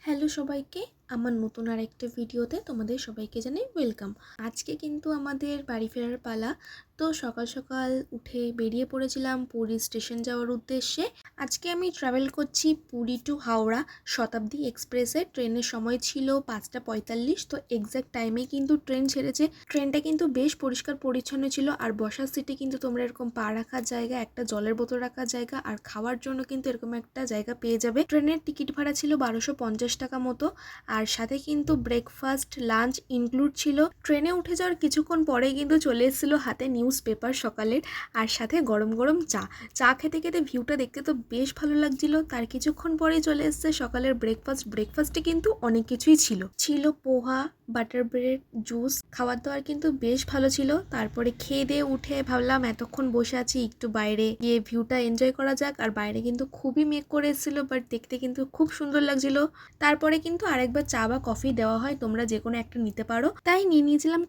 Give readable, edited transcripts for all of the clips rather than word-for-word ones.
Hello সবাইকে, আমার নতুন আরেকটা ভিডিওতে তোমাদের সবাইকে জানাই ওয়েলকাম। আজকে কিন্তু আমাদের বাড়ি ফেরার পালা। তো সকাল সকাল উঠে বেরিয়ে পড়েছিলাম পুরী স্টেশন যাওয়ার উদ্দেশ্যে। আজকে আমি ট্রাভেল করছি পুরী টু হাওড়া শতাব্দী এক্সপ্রেসে। ট্রেনের সময় ছিল 5:45। তো এক্স্যাক্ট টাইমেই কিন্তু ট্রেন ছেড়েছে। ট্রেনটা কিন্তু বেশ পরিষ্কার পরিচ্ছন্ন ছিল, আর বসার সিটে কিন্তু তোমরা এরকম পা রাখার জায়গা, একটা জলের বোতল রাখার জায়গা, আর খাওয়ার জন্য কিন্তু এরকম একটা জায়গা পেয়ে যাবে। ট্রেনের টিকিট ভাড়া ছিল 1250 টাকা মতো, আর সাথে কিন্তু ব্রেকফাস্ট লাঞ্চ ইনক্লুড ছিল। ট্রেনে উঠে যাওয়ার কিছুক্ষণ পরেই কিন্তু চলে এসেছিলো হাতে নিউজ পেপার সকালের, আর সাথে গরম গরম চা। চা খেতে খেতে ভিউটা দেখতে তো বেশ ভালো লাগছিল। তার কিছুক্ষণ পরেই চলে এসছে সকালের ব্রেকফাস্টে কিন্তু অনেক কিছুই ছিল পোহা, বাটার ব্রেড, জুস। খাবার দাবার কিন্তু বেশ ভালো ছিল। তারপরে খেয়ে দিয়ে উঠে ভাবলাম এতক্ষণ বসে আছি, একটু বাইরে গিয়ে ভিউটা এনজয় করা যাক। আর বাইরে কিন্তু খুবই মেঘ করে এসেছিল, বাট দেখতে কিন্তু খুব সুন্দর লাগছিল। তারপরে কিন্তু আরেকবার চা বা কফি দেওয়া হয়, তোমরা যে কোনো একটা নিতে পারো। তাই নিয়ে নিয়েছিলাম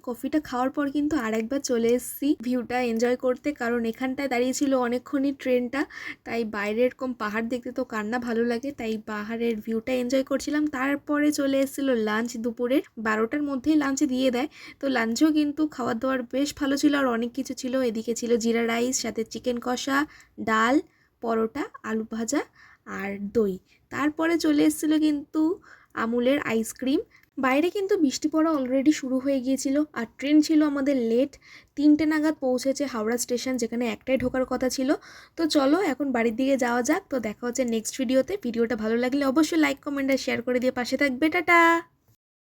কফিটা খাওয়ার পর কিন্তু আরেকবার চলে এসেছি ভিউটা এনজয় করতে, কারণ এখানটায় দাঁড়িয়েছিল অনেকক্ষণই ট্রেনটা। তাই বাইরে এরকম পাহাড় দেখতে তো কার না ভালো লাগে, তাই পাহাড়ের ভিউটা এনজয় করছিলাম। তারপরে চলে এসেছিল লাঞ্চ। দুপুরের 12টার মধ্যেই লাঞ্চ দিয়ে দেয়। তো লাঞ্চেও কিন্তু খাওয়ার দাওয়ার বেশ ভালো ছিল, আর অনেক কিছু ছিল। এদিকে ছিল জিরা রাইস, সাথে চিকেন কষা, ডাল, পরোটা, আলু ভাজা আর দই। তারপরে চলে এসেছিলো কিন্তু আমুলের আইসক্রিম। বাইরে কিন্তু বৃষ্টি পড়া অলরেডি শুরু হয়ে গিয়েছিল, আর ট্রেন ছিল আমাদের লেট। 3টে নাগাদ পৌঁছেছে হাওড়া স্টেশন, যেখানে একটাই ঢোকার কথা ছিল। তো চলো এখন বাড়ির দিকে যাওয়া যাক। তো দেখা হচ্ছে নেক্সট ভিডিওতে। ভিডিওটা ভালো লাগলে অবশ্যই লাইক, কমেন্ট আর শেয়ার করে দিয়ে পাশে থাকবে। টাটা।